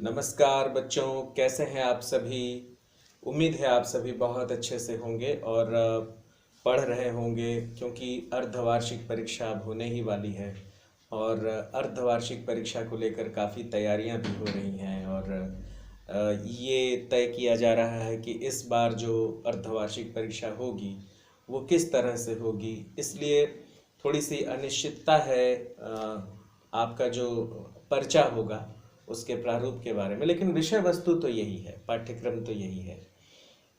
नमस्कार बच्चों, कैसे हैं आप सभी। उम्मीद है आप सभी बहुत अच्छे से होंगे और पढ़ रहे होंगे क्योंकि अर्धवार्षिक परीक्षा अब होने ही वाली है। और अर्धवार्षिक परीक्षा को लेकर काफ़ी तैयारियां भी हो रही हैं और ये तय किया जा रहा है कि इस बार जो अर्धवार्षिक परीक्षा होगी वो किस तरह से होगी। इसलिए थोड़ी सी अनिश्चितता है आपका जो पर्चा होगा उसके प्रारूप के बारे में, लेकिन विषय वस्तु तो यही है, पाठ्यक्रम तो यही है।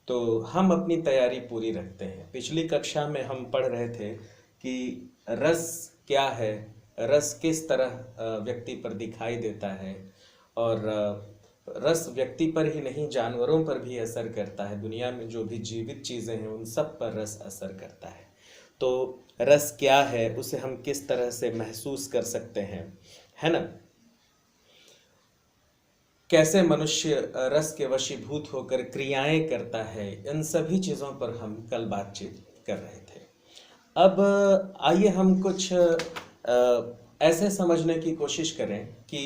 तो हम अपनी तैयारी पूरी रखते हैं। पिछली कक्षा में हम पढ़ रहे थे कि रस क्या है, रस किस तरह व्यक्ति पर दिखाई देता है और रस व्यक्ति पर ही नहीं जानवरों पर भी असर करता है। दुनिया में जो भी जीवित चीज़ें हैं उन सब पर रस असर करता है। तो रस क्या है, उसे हम किस तरह से महसूस कर सकते हैं, है ना। कैसे मनुष्य रस के वशीभूत होकर क्रियाएं करता है, इन सभी चीज़ों पर हम कल बातचीत कर रहे थे। अब आइए हम कुछ ऐसे समझने की कोशिश करें कि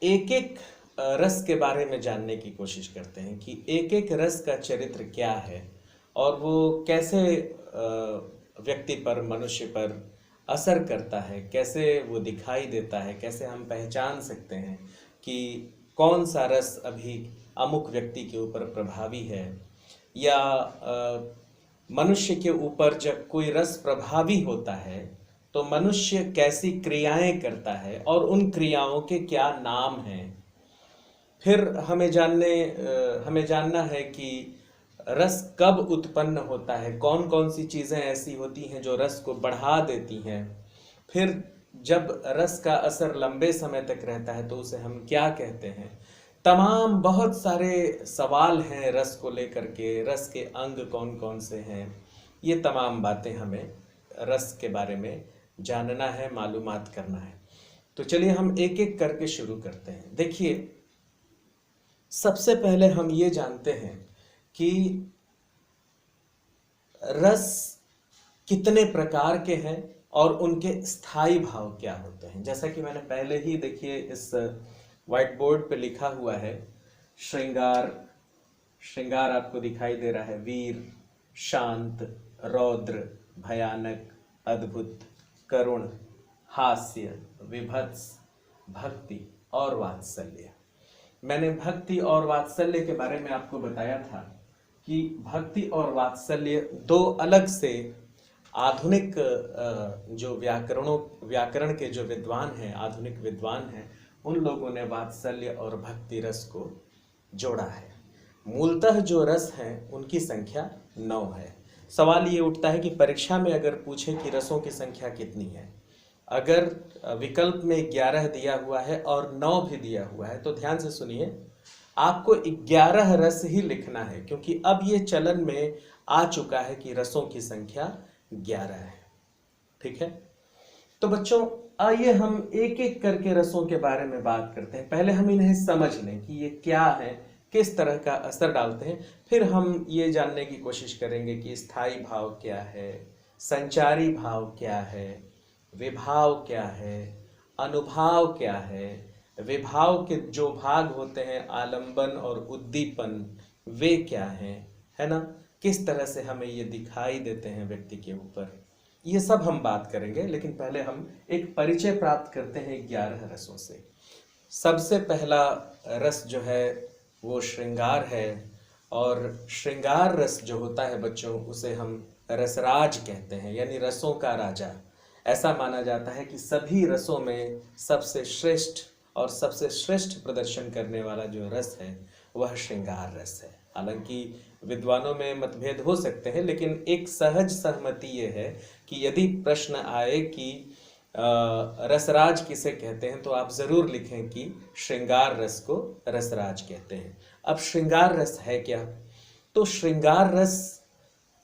एक एक रस के बारे में जानने की कोशिश करते हैं कि एक एक रस का चरित्र क्या है और वो कैसे व्यक्ति पर, मनुष्य पर असर करता है, कैसे वो दिखाई देता है, कैसे हम पहचान सकते हैं कि कौन सा रस अभी अमुक व्यक्ति के ऊपर प्रभावी है, या मनुष्य के ऊपर जब कोई रस प्रभावी होता है तो मनुष्य कैसी क्रियाएं करता है और उन क्रियाओं के क्या नाम हैं। फिर हमें जानना है कि रस कब उत्पन्न होता है, कौन कौन सी चीज़ें ऐसी होती हैं जो रस को बढ़ा देती हैं। फिर जब रस का असर लंबे समय तक रहता है तो उसे हम क्या कहते हैं। तमाम बहुत सारे सवाल हैं रस को लेकर के, रस के अंग कौन कौन से हैं, ये तमाम बातें हमें रस के बारे में जानना है, मालूमात करना है। तो चलिए हम एक एक करके शुरू करते हैं। देखिए, सबसे पहले हम ये जानते हैं कि रस कितने प्रकार के हैं और उनके स्थायी भाव क्या होते हैं। जैसा कि मैंने पहले ही, देखिए, इस व्हाइट बोर्ड पे लिखा हुआ है, श्रृंगार। श्रृंगार आपको दिखाई दे रहा है, वीर, शांत, रौद्र, भयानक, अद्भुत, करुण, हास्य, विभत्स, भक्ति और वात्सल्य। मैंने भक्ति और वात्सल्य के बारे में आपको बताया था कि भक्ति और वात्सल्य दो अलग से आधुनिक जो व्याकरण के जो विद्वान हैं, आधुनिक विद्वान हैं, उन लोगों ने वात्सल्य और भक्ति रस को जोड़ा है। मूलतः जो रस हैं उनकी संख्या 9 है। सवाल ये उठता है कि परीक्षा में अगर पूछे कि रसों की संख्या कितनी है, अगर विकल्प में 11 दिया हुआ है और 9 भी दिया हुआ है तो ध्यान से सुनिए, आपको 11 रस ही लिखना है क्योंकि अब ये चलन में आ चुका है कि रसों की संख्या 11 है। ठीक है, तो बच्चों आइए हम एक एक करके रसों के बारे में बात करते हैं। पहले हम इन्हें समझ लें कि ये क्या है, किस तरह का असर डालते हैं। फिर हम ये जानने की कोशिश करेंगे कि स्थायी भाव क्या है, संचारी भाव क्या है, विभाव क्या है, अनुभाव क्या है, विभाव के जो भाग होते हैं, आलंबन और उद्दीपन, वे क्या हैं, है ना। किस तरह से हमें ये दिखाई देते हैं व्यक्ति के ऊपर, ये सब हम बात करेंगे। लेकिन पहले हम एक परिचय प्राप्त करते हैं 11 रसों से। सबसे पहला रस जो है वो श्रृंगार है, और श्रृंगार रस जो होता है बच्चों, उसे हम रसराज कहते हैं, यानी रसों का राजा। ऐसा माना जाता है कि सभी रसों में सबसे श्रेष्ठ और सबसे श्रेष्ठ प्रदर्शन करने वाला जो रस है वह श्रृंगार रस है। हालांकि विद्वानों में मतभेद हो सकते हैं, लेकिन एक सहज सहमति ये है कि यदि प्रश्न आए कि रसराज किसे कहते हैं तो आप जरूर लिखें कि श्रृंगार रस को रसराज कहते हैं। अब श्रृंगार रस है क्या? तो श्रृंगार रस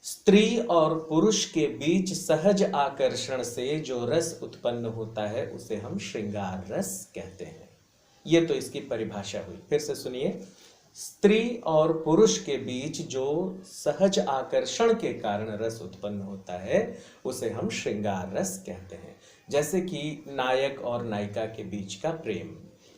स्त्री और पुरुष के बीच सहज आकर्षण से जो रस उत्पन्न होता है उसे हम श्रृंगार रस कहते हैं। ये तो इसकी परिभाषा हुई। फिर से सुनिए, स्त्री और पुरुष के बीच जो सहज आकर्षण के कारण रस उत्पन्न होता है उसे हम श्रृंगार रस कहते हैं। जैसे कि नायक और नायिका के बीच का प्रेम।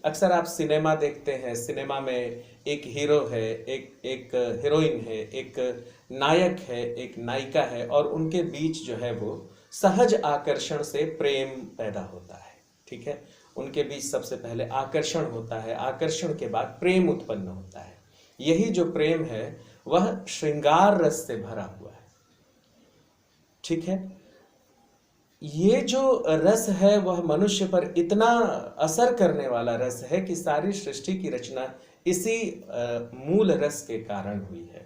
अक्सर आप सिनेमा देखते हैं, सिनेमा में एक हीरो है, एक एक हीरोइन है, एक नायक है, एक नायिका है, और उनके बीच जो है वो सहज आकर्षण से प्रेम पैदा होता है। ठीक है, उनके बीच सबसे पहले आकर्षण होता है, आकर्षण के बाद प्रेम उत्पन्न होता है। यही जो प्रेम है वह श्रृंगार रस से भरा हुआ है। ठीक है, ये जो रस है वह मनुष्य पर इतना असर करने वाला रस है कि सारी सृष्टि की रचना इसी मूल रस के कारण हुई है।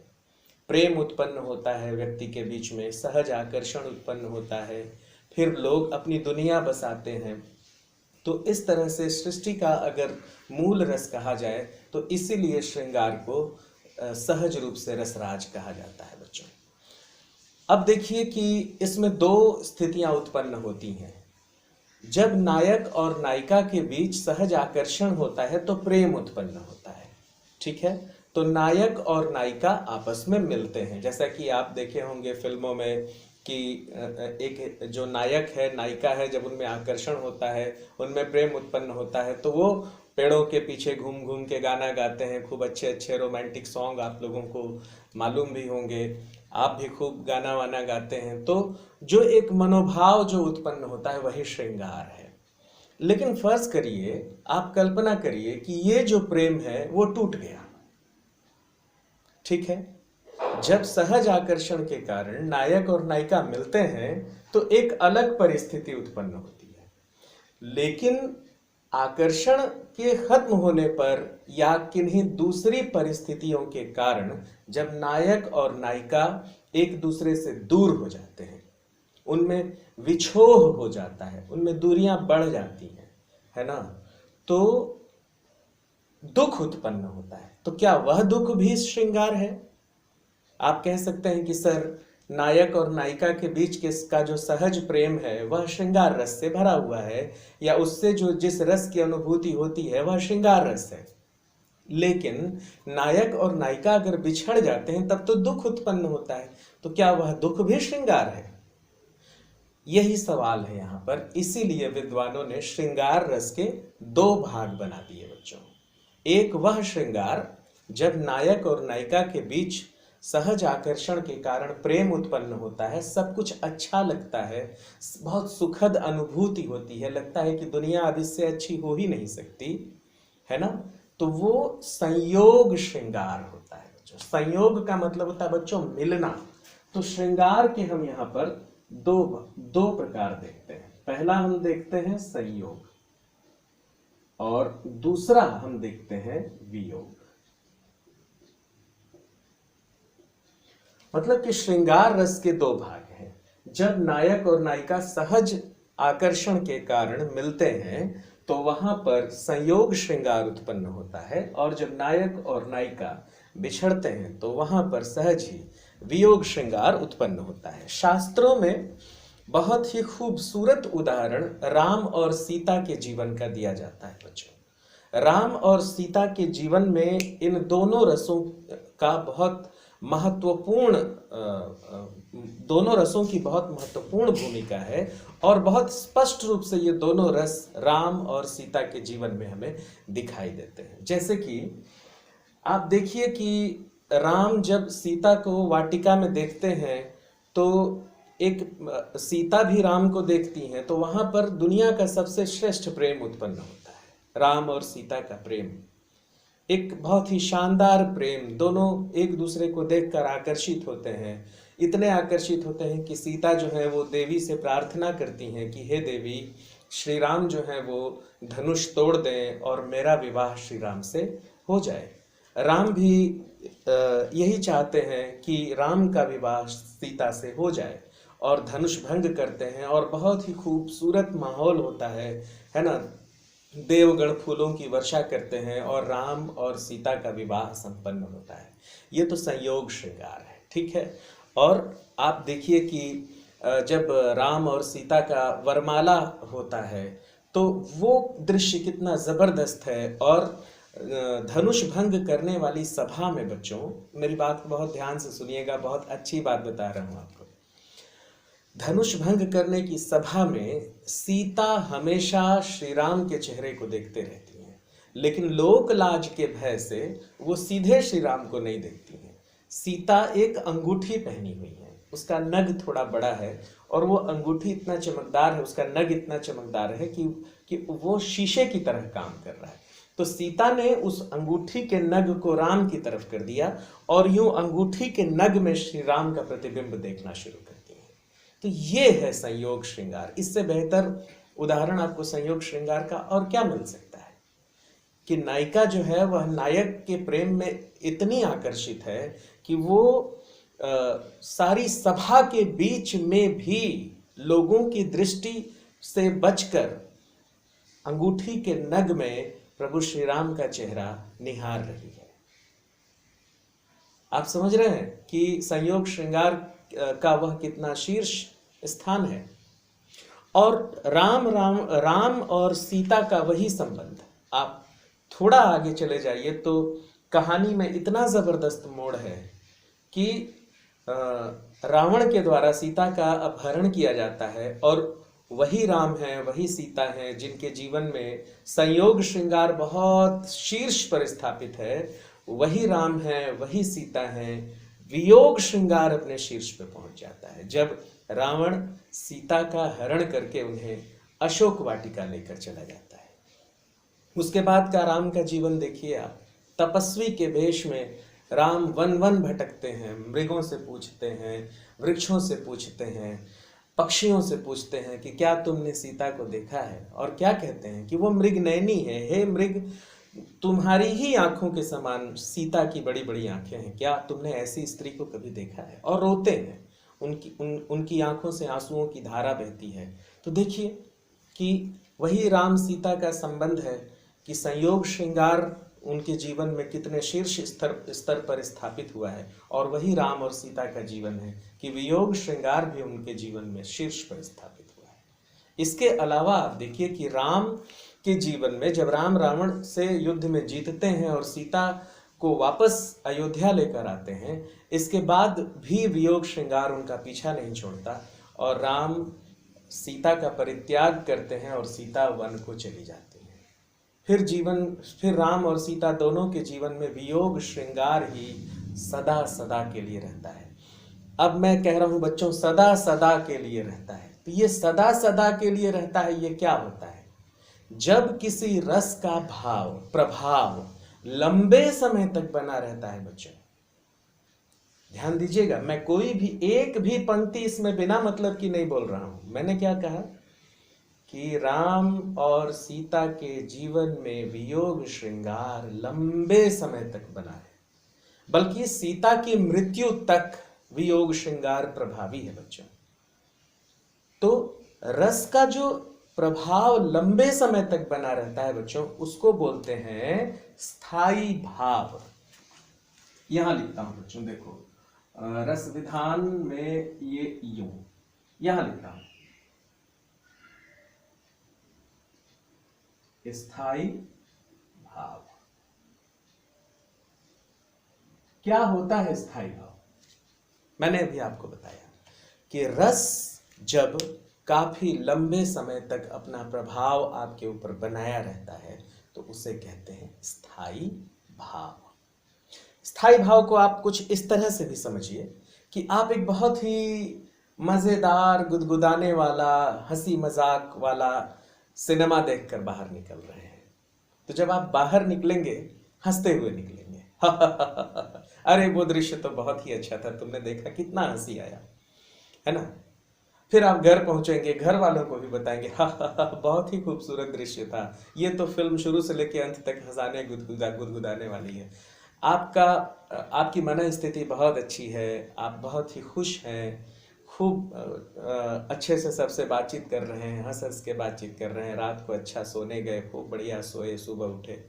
प्रेम उत्पन्न होता है व्यक्ति के बीच में, सहज आकर्षण उत्पन्न होता है, फिर लोग अपनी दुनिया बसाते हैं। तो इस तरह से सृष्टि का अगर मूल रस कहा जाए तो इसीलिए श्रृंगार को सहज रूप से रसराज कहा जाता है बच्चों। अब देखिए कि इसमें दो स्थितियां उत्पन्न होती हैं। जब नायक और नायिका के बीच सहज आकर्षण होता है तो प्रेम उत्पन्न होता है। ठीक है, तो नायक और नायिका आपस में मिलते हैं, जैसा कि आप देखे होंगे फिल्मों में कि एक जो नायक है नायिका है, जब उनमें आकर्षण होता है, उनमें प्रेम उत्पन्न होता है, तो वो पेड़ों के पीछे घूम घूम के गाना गाते हैं। खूब अच्छे अच्छे रोमांटिक सॉन्ग आप लोगों को मालूम भी होंगे, आप भी खूब गाना वाना गाते हैं। तो जो एक मनोभाव जो उत्पन्न होता है वही श्रृंगार है। लेकिन फर्ज करिए, आप कल्पना करिए कि ये जो प्रेम है वो टूट गया। ठीक है, जब सहज आकर्षण के कारण नायक और नायिका मिलते हैं तो एक अलग परिस्थिति उत्पन्न होती है। लेकिन आकर्षण के खत्म होने पर या किन्हीं दूसरी परिस्थितियों के कारण जब नायक और नायिका एक दूसरे से दूर हो जाते हैं, उनमें विछोह हो जाता है, उनमें दूरियां बढ़ जाती हैं, है ना, तो दुख उत्पन्न होता है। तो क्या वह दुख भी श्रृंगार है? आप कह सकते हैं कि सर, नायक और नायिका के बीच का जो सहज प्रेम है वह श्रृंगार रस से भरा हुआ है, या उससे जो जिस रस की अनुभूति होती है वह श्रृंगार रस है। लेकिन नायक और नायिका अगर बिछड़ जाते हैं तब तो दुख उत्पन्न होता है, तो क्या वह दुख भी श्रृंगार है? यही सवाल है यहाँ पर। इसीलिए विद्वानों ने श्रृंगार रस के दो भाग बना दिए बच्चों। एक वह श्रृंगार जब नायक और नायिका के बीच सहज आकर्षण के कारण प्रेम उत्पन्न होता है, सब कुछ अच्छा लगता है, बहुत सुखद अनुभूति होती है, लगता है कि दुनिया अब इससे अच्छी हो ही नहीं सकती, है ना, तो वो संयोग श्रृंगार होता है बच्चों। संयोग का मतलब होता है बच्चों मिलना। तो श्रृंगार के हम यहाँ पर दो प्रकार देखते हैं। पहला हम देखते हैं संयोग और दूसरा हम देखते हैं वियोग। मतलब कि श्रृंगार रस के दो भाग हैं। जब नायक और नायिका सहज आकर्षण के कारण मिलते हैं तो वहां पर संयोग श्रृंगार उत्पन्न होता है, और जब नायक और नायिका बिछड़ते हैं तो वहां पर सहज ही वियोग श्रृंगार उत्पन्न होता है। शास्त्रों में बहुत ही खूबसूरत उदाहरण राम और सीता के जीवन का दिया जाता है बच्चों। राम और सीता के जीवन में इन दोनों रसों का बहुत महत्वपूर्ण दोनों रसों की बहुत महत्वपूर्ण भूमिका है, और बहुत स्पष्ट रूप से ये दोनों रस राम और सीता के जीवन में हमें दिखाई देते हैं। जैसे कि आप देखिए कि राम जब सीता को वाटिका में देखते हैं तो एक सीता भी राम को देखती हैं, तो वहां पर दुनिया का सबसे श्रेष्ठ प्रेम उत्पन्न होता है। राम और सीता का प्रेम एक बहुत ही शानदार प्रेम, दोनों एक दूसरे को देखकर आकर्षित होते हैं। इतने आकर्षित होते हैं कि सीता जो है वो देवी से प्रार्थना करती हैं कि हे देवी, श्री राम जो है वो धनुष तोड़ दें और मेरा विवाह श्री राम से हो जाए। राम भी यही चाहते हैं कि राम का विवाह सीता से हो जाए, और धनुष भंग करते हैं, और बहुत ही खूबसूरत माहौल होता है ना। देवगण फूलों की वर्षा करते हैं और राम और सीता का विवाह संपन्न होता है। ये तो संयोग श्रृंगार है, ठीक है। और आप देखिए कि जब राम और सीता का वरमाला होता है तो वो दृश्य कितना जबरदस्त है। और धनुष भंग करने वाली सभा में बच्चों, मेरी बात को बहुत ध्यान से सुनिएगा, बहुत अच्छी बात बता रहा हूँ आपको। धनुष भंग करने की सभा में सीता हमेशा श्री राम के चेहरे को देखते रहती हैं, लेकिन लोक लाज के भय से वो सीधे श्री राम को नहीं देखती हैं। सीता एक अंगूठी पहनी हुई है, उसका नग थोड़ा बड़ा है और वो अंगूठी इतना चमकदार है, उसका नग इतना चमकदार है कि वो शीशे की तरह काम कर रहा है। तो सीता ने उस अंगूठी के नग को राम की तरफ कर दिया और यूं अंगूठी के नग में श्री राम का प्रतिबिंब देखना शुरू कर दिया। तो ये है संयोग श्रृंगार। इससे बेहतर उदाहरण आपको संयोग श्रृंगार का और क्या मिल सकता है कि नायिका जो है वह नायक के प्रेम में इतनी आकर्षित है कि वो सारी सभा के बीच में भी लोगों की दृष्टि से बचकर अंगूठी के नग में प्रभु श्री राम का चेहरा निहार रही है। आप समझ रहे हैं कि संयोग श्रृंगार का वह कितना शीर्ष स्थान है। और राम और सीता का वही संबंध। आप थोड़ा आगे चले जाइए तो कहानी में इतना जबरदस्त मोड़ है कि रावण के द्वारा सीता का अपहरण किया जाता है और वही राम है, वही सीता है जिनके जीवन में संयोग श्रृंगार बहुत शीर्ष पर स्थापित है। वही राम है, वही सीता है, वियोग श्रृंगार अपने शीर्ष पर पहुंच जाता है जब रावण सीता का हरण करके उन्हें अशोक वाटिका लेकर चला जाता है। उसके बाद का राम का जीवन देखिए आप। तपस्वी के वेश में राम वन वन भटकते हैं, मृगों से पूछते हैं, वृक्षों से पूछते हैं, पक्षियों से पूछते हैं कि क्या तुमने सीता को देखा है। और क्या कहते हैं कि वो मृग नयनी है। हे मृग, तुम्हारी ही आंखों के समान सीता की बड़ी बड़ी आंखें हैं, क्या तुमने ऐसी स्त्री को कभी देखा है। और रोते हैं, उनकी आंखों से आंसुओं की धारा बहती है। तो देखिए कि वही राम सीता का संबंध है कि संयोग श्रृंगार उनके जीवन में कितने शीर्ष स्तर पर स्थापित हुआ है और वही राम और सीता का जीवन है कि वियोग श्रृंगार भी उनके जीवन में शीर्ष पर स्थापित हुआ है। इसके अलावा आप देखिए कि राम के जीवन में जब राम रावण से युद्ध में जीतते हैं और सीता को वापस अयोध्या लेकर आते हैं, इसके बाद भी वियोग श्रृंगार उनका पीछा नहीं छोड़ता और राम सीता का परित्याग करते हैं और सीता वन को चली जाती है। फिर राम और सीता दोनों के जीवन में वियोग श्रृंगार ही सदा सदा के लिए रहता है। अब मैं कह रहा हूं बच्चों, सदा सदा के लिए रहता है। तो ये सदा सदा के लिए रहता है, ये क्या होता है? जब किसी रस का प्रभाव लंबे समय तक बना रहता है। बच्चों ध्यान दीजिएगा, मैं कोई भी एक भी पंक्ति इसमें बिना मतलब की नहीं बोल रहा हूं। मैंने क्या कहा कि राम और सीता के जीवन में वियोग श्रृंगार लंबे समय तक बना है, बल्कि सीता की मृत्यु तक वियोग श्रृंगार प्रभावी है। बच्चों तो रस का जो प्रभाव लंबे समय तक बना रहता है बच्चों, उसको बोलते हैं स्थायी भाव। यहां लिखता हूं बच्चों, देखो रस विधान में ये यूं यहां लिखता हूं, स्थायी भाव। क्या होता है स्थायी भाव? मैंने अभी आपको बताया कि रस जब काफी लंबे समय तक अपना प्रभाव आपके ऊपर बनाया रहता है तो उसे कहते हैं स्थायी भाव। स्थायी भाव को आप कुछ इस तरह से भी समझिए कि आप एक बहुत ही मजेदार, गुदगुदाने वाला, हंसी मजाक वाला सिनेमा देखकर बाहर निकल रहे हैं। तो जब आप बाहर निकलेंगे हंसते हुए निकलेंगे अरे वो दृश्य तो बहुत ही अच्छा था, तुमने देखा कितना हंसी आया, है ना। फिर आप घर पहुंचेंगे, घर वालों को भी बताएंगे बहुत ही खूबसूरत दृश्य था, ये तो फिल्म शुरू से लेकर अंत तक हंसाने गुदगुदाने वाली है। आपकी मन स्थिति बहुत अच्छी है, आप बहुत ही खुश हैं, खूब अच्छे से सबसे बातचीत कर रहे हैं, हंस हंस के बातचीत कर रहे हैं, रात को अच्छा सोने गए, खूब बढ़िया सोए, सुबह उठे।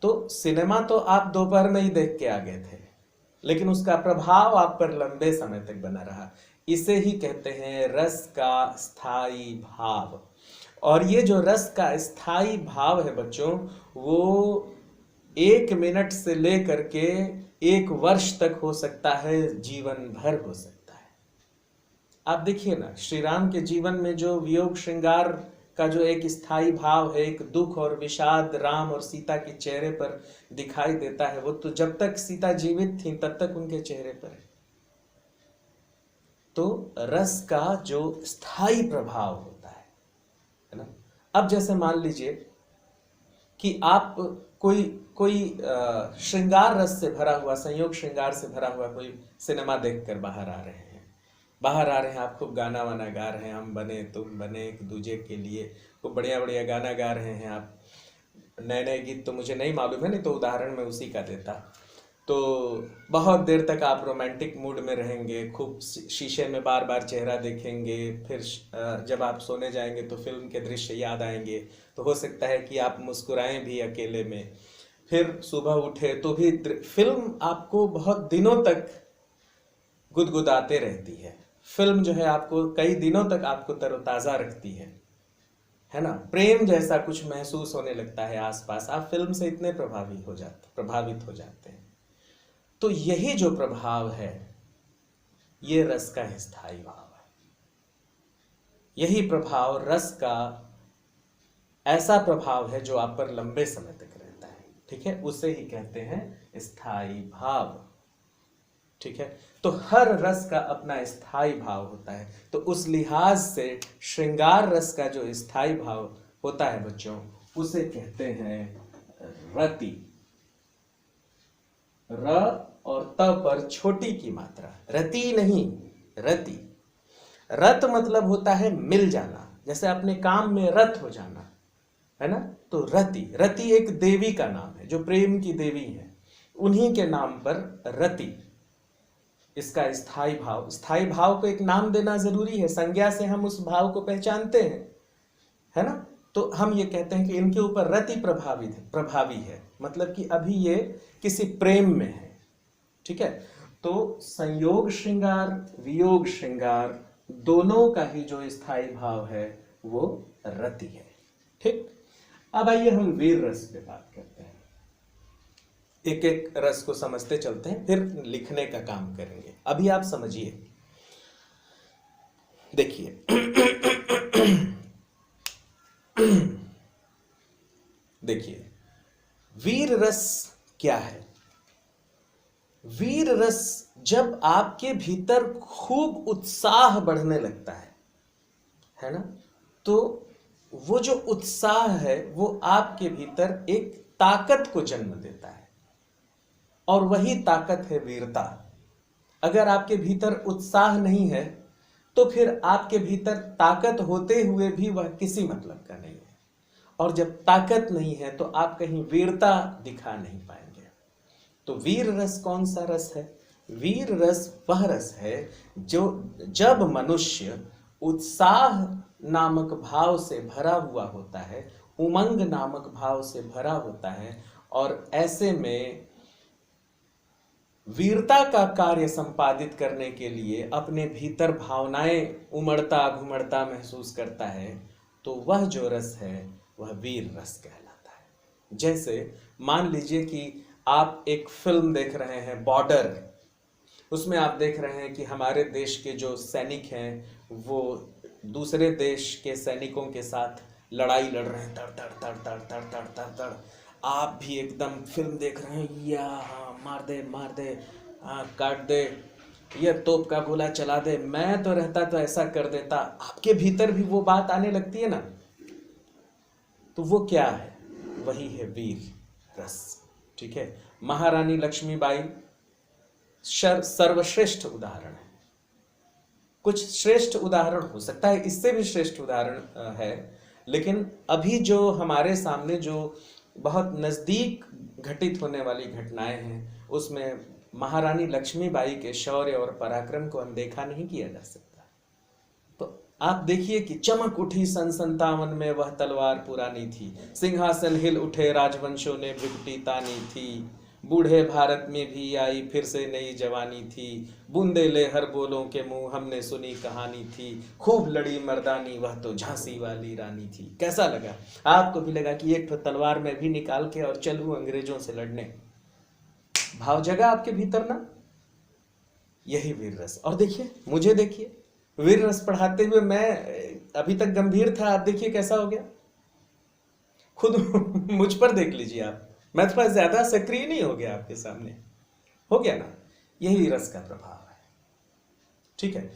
तो सिनेमा तो आप दोपहर में ही देख के आ गए थे, लेकिन उसका प्रभाव आप पर लंबे समय तक बना रहा। इसे ही कहते हैं रस का स्थायी भाव। और ये जो रस का स्थायी भाव है बच्चों, वो 1 मिनट से लेकर के 1 वर्ष तक हो सकता है, जीवन भर हो सकता है। आप देखिए ना, श्री राम के जीवन में जो वियोग श्रृंगार का जो एक स्थायी भाव है, एक दुख और विषाद राम और सीता के चेहरे पर दिखाई देता है, वो तो जब तक सीता जीवित थी तब तक उनके चेहरे पर है। तो रस का जो स्थायी प्रभाव होता है ना। अब जैसे मान लीजिए कि आप कोई कोई श्रृंगार रस से भरा हुआ, संयोग श्रृंगार से भरा हुआ कोई सिनेमा देखकर बाहर आ रहे हैं, आप खूब गाना वाना गा रहे हैं, हम बने तुम बने एक दूजे के लिए, खूब बढ़िया बढ़िया गाना गा रहे हैं आप। नए नए गीत तो मुझे नहीं मालूम है, नहीं तो उदाहरण मैं उसी का देता। तो बहुत देर तक आप रोमांटिक मूड में रहेंगे, खूब शीशे में बार बार चेहरा देखेंगे, फिर जब आप सोने जाएंगे तो फिल्म के दृश्य याद आएंगे, तो हो सकता है कि आप मुस्कुराएं भी अकेले में। फिर सुबह उठे तो भी फिल्म आपको बहुत दिनों तक गुदगुदाते रहती है। फिल्म जो है आपको कई दिनों तक आपको तरोताज़ा रखती है ना। प्रेम जैसा कुछ महसूस होने लगता है आसपास, आप फिल्म से इतने प्रभावित हो जाते हैं। तो यही जो प्रभाव है, ये रस का स्थायी भाव है। यही प्रभाव रस का ऐसा प्रभाव है जो आप पर लंबे समय तक रहता है, ठीक है, उसे ही कहते हैं स्थायी भाव, ठीक है। तो हर रस का अपना स्थायी भाव होता है। तो उस लिहाज से श्रृंगार रस का जो स्थायी भाव होता है बच्चों, उसे कहते हैं रति। र और त पर छोटी की मात्रा, रति नहीं, रति। रत मतलब होता है मिल जाना, जैसे अपने काम में रत हो जाना, है ना। तो रति, रति एक देवी का नाम है जो प्रेम की देवी है, उन्हीं के नाम पर रति। इसका स्थायी भाव, स्थायी भाव को एक नाम देना जरूरी है, संज्ञा से हम उस भाव को पहचानते हैं, है ना। तो हम ये कहते हैं कि इनके ऊपर रति प्रभावी है, मतलब कि अभी ये किसी प्रेम में है, ठीक है। तो संयोग श्रृंगार, वियोग श्रृंगार, दोनों का ही जो स्थायी भाव है वो रति है, ठीक। अब आइए हम वीर रस पे बात करते हैं, एक एक रस को समझते चलते हैं, फिर लिखने का काम करेंगे। अभी आप समझिए, देखिए देखिए वीर रस क्या है। वीर रस जब आपके भीतर खूब उत्साह बढ़ने लगता है ना, तो वो जो उत्साह है वो आपके भीतर एक ताकत को जन्म देता है, और वही ताकत है वीरता। अगर आपके भीतर उत्साह नहीं है तो फिर आपके भीतर ताकत होते हुए भी वह किसी मतलब का नहीं है, और जब ताकत नहीं है तो आप कहीं वीरता दिखा नहीं पाएंगे। तो वीर रस कौन सा रस है? वीर रस वह रस है जो जब मनुष्य उत्साह नामक भाव से भरा हुआ होता है, उमंग नामक भाव से भरा होता है, और ऐसे में वीरता का कार्य संपादित करने के लिए अपने भीतर भावनाएं उमड़ता घुमड़ता महसूस करता है, तो वह जो रस है वह वीर रस कहलाता है। जैसे मान लीजिए कि आप एक फिल्म देख रहे हैं बॉर्डर, उसमें आप देख रहे हैं कि हमारे देश के जो सैनिक हैं वो दूसरे देश के सैनिकों के साथ लड़ाई लड़ रहे हैं, तड़ तड़ तड़ तड़ तड़ तड़ तड़ तड़। आप भी एकदम फिल्म देख रहे हैं, या हाँ मार दे, हाँ काट दे, ये तोप का गोला चला दे, मैं तो रहता तो ऐसा कर देता। आपके भीतर भी वो बात आने लगती है ना, तो वो क्या है? वही है वीर रस, ठीक है। महारानी लक्ष्मीबाई सर्वश्रेष्ठ उदाहरण है। कुछ श्रेष्ठ उदाहरण हो सकता है, इससे भी श्रेष्ठ उदाहरण है, लेकिन अभी जो हमारे सामने जो बहुत नजदीक घटित होने वाली घटनाएं हैं, उसमें महारानी लक्ष्मीबाई के शौर्य और पराक्रम को अनदेखा नहीं किया जा सकता। तो आप देखिए कि चमक उठी सन 57 में वह तलवार पुरानी थी, सिंहासन हिल उठे राजवंशों ने भृगुटी तानी थी, बूढ़े भारत में भी आई फिर से नई जवानी थी, बूंदे ले हर बोलों के मुंह हमने सुनी कहानी थी, खूब लड़ी मर्दानी वह तो झांसी वाली रानी थी। कैसा लगा? आपको भी लगा कि एक तो तलवार में भी निकाल के और चलूं अंग्रेजों से लड़ने? भाव जगा आपके भीतर ना? यही वीर रस। और देखिए, मुझे देखिए, वीर रस पढ़ाते हुए मैं अभी तक गंभीर था, आप देखिए कैसा हो गया। खुद मुझ पर देख लीजिए आप, मैं थोड़ा ज्यादा सक्रिय नहीं हो गया आपके सामने, हो गया ना। यही रस का प्रभाव है। ठीक है।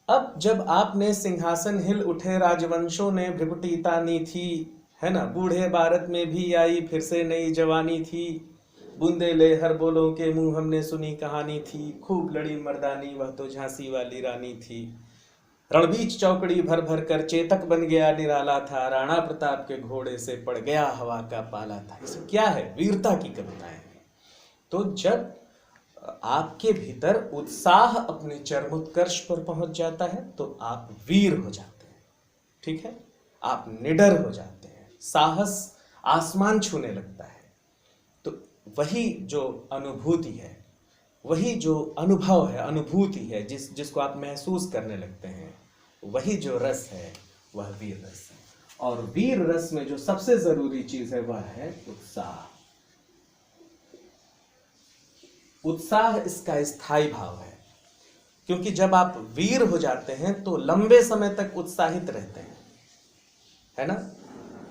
अब जब आपने सिंहासन हिल उठे राजवंशों ने भ्रिकुटी तानी थी, है ना, बूढ़े भारत में भी आई फिर से नई जवानी थी, बूंदे ले हर बोलों के मुंह हमने सुनी कहानी थी, खूब लड़ी मर्दानी वह तो झांसी वाली रानी थी, रणबीच चौकड़ी भर भर कर चेतक बन गया निराला था, राणा प्रताप के घोड़े से पड़ गया हवा का पाला था। ये सब क्या है? वीरता की कविताएं हैं। तो जब आपके भीतर उत्साह अपने चरमोत्कर्ष पर पहुंच जाता है तो आप वीर हो जाते हैं। ठीक है, आप निडर हो जाते हैं, साहस आसमान छूने लगता है। तो वही जो अनुभूति है, वही जो अनुभव है, अनुभूति है, जिसको आप महसूस करने लगते हैं, वही जो रस है वह वीर रस है। और वीर रस में जो सबसे जरूरी चीज है वह है उत्साह। उत्साह इसका स्थायी भाव है, क्योंकि जब आप वीर हो जाते हैं तो लंबे समय तक उत्साहित रहते हैं, है ना।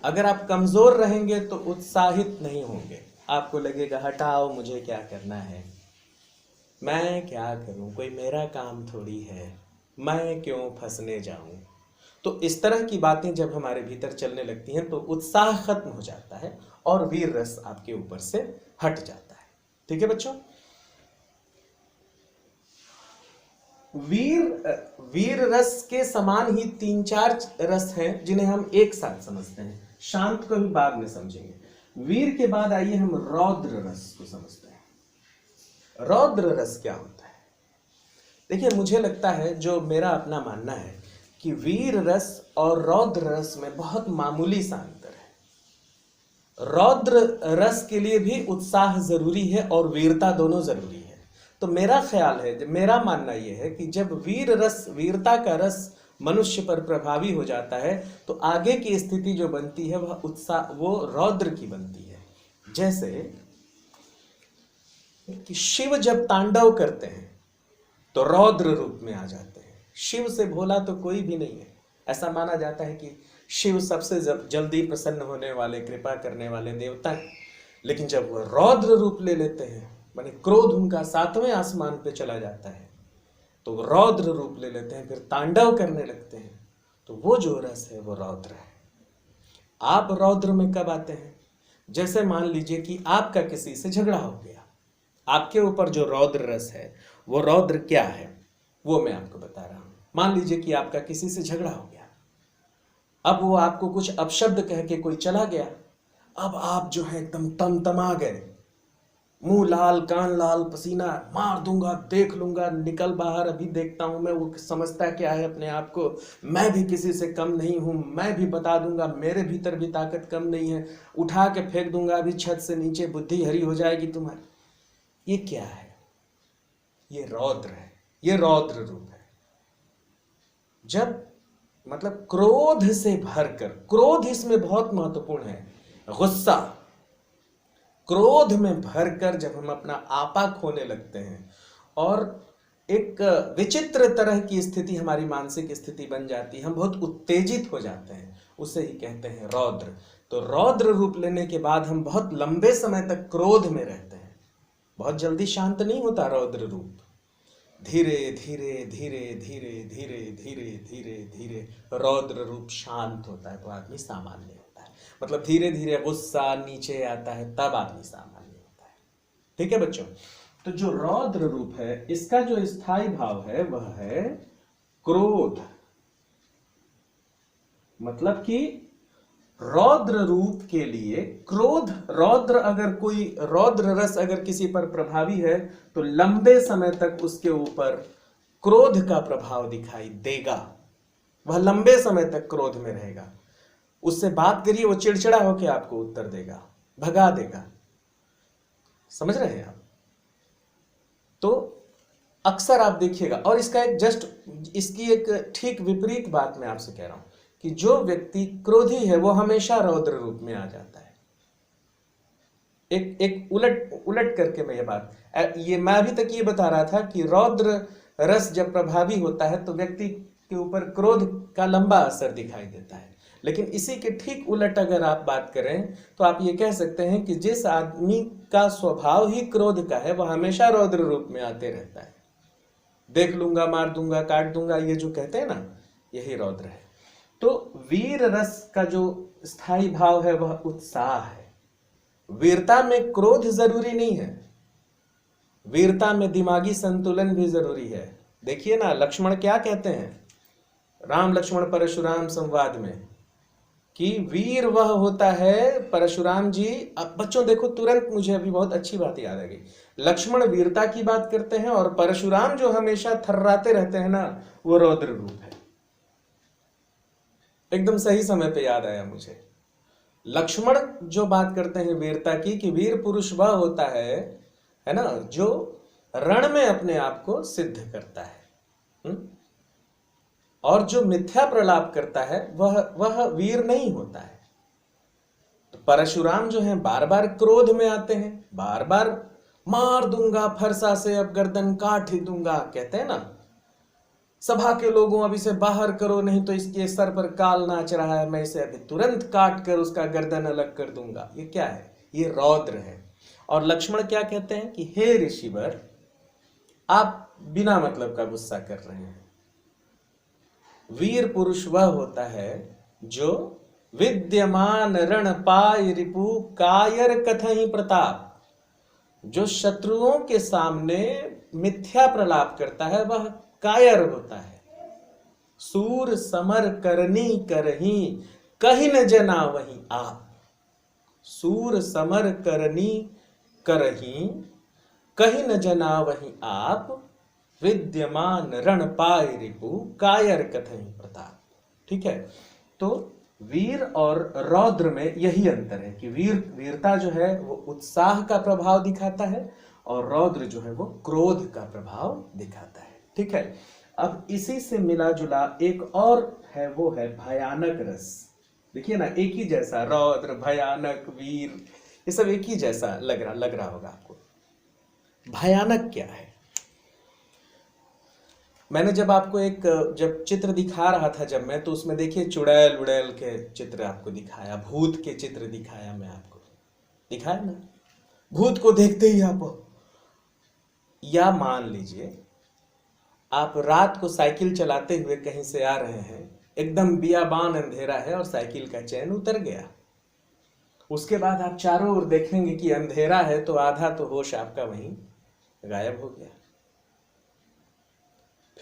अगर आप कमजोर रहेंगे तो उत्साहित नहीं होंगे, आपको लगेगा हटाओ मुझे क्या करना है, मैं क्या करूं, कोई मेरा काम थोड़ी है, मैं क्यों फंसने जाऊं। तो इस तरह की बातें जब हमारे भीतर चलने लगती हैं तो उत्साह खत्म हो जाता है और वीर रस आपके ऊपर से हट जाता है। ठीक है बच्चों, वीर रस के समान ही 3-4 रस हैं जिन्हें हम एक साथ समझते हैं। शांत को भी बाद में समझेंगे। वीर के बाद आइए हम रौद्र रस को समझते हैं। रौद्र रस क्या होता है? देखिए, मुझे लगता है, जो मेरा अपना मानना है, कि वीर रस और रौद्र रस में बहुत मामूली सा अंतर है। रौद्र रस के लिए भी उत्साह जरूरी है और वीरता दोनों जरूरी है। तो मेरा ख्याल है, मेरा मानना यह है कि जब वीर रस, वीरता का रस मनुष्य पर प्रभावी हो जाता है तो आगे की स्थिति जो बनती है वह उत्साह, वो रौद्र की बनती है। जैसे कि शिव जब तांडव करते हैं तो रौद्र रूप में आ जाते हैं। शिव से भोला तो कोई भी नहीं है। ऐसा माना जाता है कि शिव सबसे जल्दी प्रसन्न होने वाले, कृपा करने वाले देवता हैं। लेकिन जब वह रौद्र रूप ले लेते हैं, माने क्रोध उनका 7वें आसमान पे चला जाता है, तो वो रौद्र रूप ले लेते हैं, फिर तांडव करने लगते हैं, तो वो जो रस है वो रौद्र है। आप रौद्र में कब आते हैं? जैसे मान लीजिए कि आपका किसी से झगड़ा हो गया, आपके ऊपर जो रौद्र रस है, वो रौद्र क्या है वो मैं आपको बता रहा हूं। मान लीजिए कि आपका किसी से झगड़ा हो गया, अब वो आपको कुछ अपशब्द कह के कोई चला गया, अब आप जो है एकदम तमतमा गए, मुंह लाल, कान लाल, पसीना, मार दूंगा, देख लूंगा, निकल बाहर, अभी देखता हूं मैं वो समझता क्या है अपने आप को, मैं भी किसी से कम नहीं हूं, मैं भी बता दूंगा, मेरे भीतर भी ताकत कम नहीं है, उठा के फेंक दूंगा अभी छत से नीचे, बुद्धि हरी हो जाएगी तुम्हारी। ये क्या है? ये रौद्र है, ये रौद्र रूप है। जब मतलब क्रोध से भरकर, क्रोध इसमें बहुत महत्वपूर्ण है, गुस्सा, क्रोध में भरकर जब हम अपना आपा खोने लगते हैं और एक विचित्र तरह की स्थिति, हमारी मानसिक स्थिति बन जाती है, हम बहुत उत्तेजित हो जाते हैं, उसे ही कहते हैं रौद्र। तो रौद्र रूप लेने के बाद हम बहुत लंबे समय तक क्रोध में रहते हैं, बहुत जल्दी शांत नहीं होता रौद्र रूप। धीरे धीरे धीरे धीरे धीरे धीरे धीरे धीरे रौद्र रूप शांत होता है तो आदमी सामान्य होता है। मतलब धीरे धीरे गुस्सा नीचे आता है तब आदमी सामान्य होता है। ठीक है बच्चों, तो जो रौद्र रूप है इसका जो स्थायी भाव है वह है क्रोध। मतलब कि रौद्र रूप के लिए क्रोध, रौद्र अगर कोई रौद्र रस अगर किसी पर प्रभावी है तो लंबे समय तक उसके ऊपर क्रोध का प्रभाव दिखाई देगा, वह लंबे समय तक क्रोध में रहेगा। उससे बात करिए, वो चिड़चिड़ा होकर आपको उत्तर देगा, भगा देगा। समझ रहे हैं आप? तो अक्सर आप देखिएगा, और इसका एक जस्ट, इसकी एक ठीक विपरीत बात मैं आपसे कह रहा हूं कि जो व्यक्ति क्रोधी है वो हमेशा रौद्र रूप में आ जाता है। एक उलट करके मैं मैं अभी तक ये बता रहा था कि रौद्र रस जब प्रभावी होता है तो व्यक्ति के ऊपर क्रोध का लंबा असर दिखाई देता है। लेकिन इसी के ठीक उलट अगर आप बात करें तो आप ये कह सकते हैं कि जिस आदमी का स्वभाव ही क्रोध का है वह हमेशा रौद्र रूप में आते रहता है। देख लूंगा, मार दूंगा, काट दूंगा, ये जो कहते हैं ना, यही रौद्र है। तो वीर रस का जो स्थायी भाव है वह उत्साह है। वीरता में क्रोध जरूरी नहीं है, वीरता में दिमागी संतुलन भी जरूरी है। देखिए ना, लक्ष्मण क्या कहते हैं राम लक्ष्मण परशुराम संवाद में कि वीर वह होता है, परशुराम जी, अब बच्चों देखो तुरंत मुझे अभी बहुत अच्छी बात याद आ गई। लक्ष्मण वीरता की बात करते हैं और परशुराम जो हमेशा थर्राते रहते हैं ना, वो रौद्र रूप है। एकदम सही समय पे याद आया मुझे। लक्ष्मण जो बात करते हैं वीरता की, कि वीर पुरुष वह होता है ना, जो रण में अपने आप को सिद्ध करता है। और जो मिथ्या प्रलाप करता है वह वीर नहीं होता है। तो परशुराम जो है बार बार क्रोध में आते हैं, बार बार मार दूंगा फरसा से, अब गर्दन काट ही दूंगा, कहते हैं ना, सभा के लोगों अब इसे बाहर करो नहीं तो इसके सर पर काल नाच रहा है, मैं इसे अभी तुरंत काट कर उसका गर्दन अलग कर दूंगा। ये क्या है? ये रौद्र है। और लक्ष्मण क्या कहते हैं कि हे ऋषिवर, आप बिना मतलब का गुस्सा कर रहे हैं। वीर पुरुष वह होता है जो विद्यमान रण पाय रिपु कायर कथहि प्रताप, जो शत्रुओं के सामने मिथ्या प्रलाप करता है वह कायर होता है। सूर समर करनी करही कही न जना वही आप, सूर समर करनी करही कही न जना वही आप, विद्यमान रण पाय रिपु कायर कथहि प्रताप। ठीक है, तो वीर और रौद्र में यही अंतर है कि वीरता जो है वो उत्साह का प्रभाव दिखाता है और रौद्र जो है वो क्रोध का प्रभाव दिखाता है। ठीक है, अब इसी से मिला जुला एक और है, वो है भयानक रस। देखिए ना, एक ही जैसा, रौद्र, भयानक, वीर, ये सब एक ही जैसा लग रहा होगा आपको। भयानक क्या है? मैंने जब आपको जब चित्र दिखा रहा था जब मैं, तो उसमें देखिए चुड़ैल उड़ैल के चित्र आपको दिखाया, भूत के चित्र दिखाया, मैं आपको दिखाया ना। भूत को देखते ही आप, या मान लीजिए आप रात को साइकिल चलाते हुए कहीं से आ रहे हैं, एकदम बियाबान अंधेरा है और साइकिल का चैन उतर गया। उसके बाद आप चारों ओर देखेंगे कि अंधेरा है, तो आधा तो होश आपका वहीं गायब हो गया।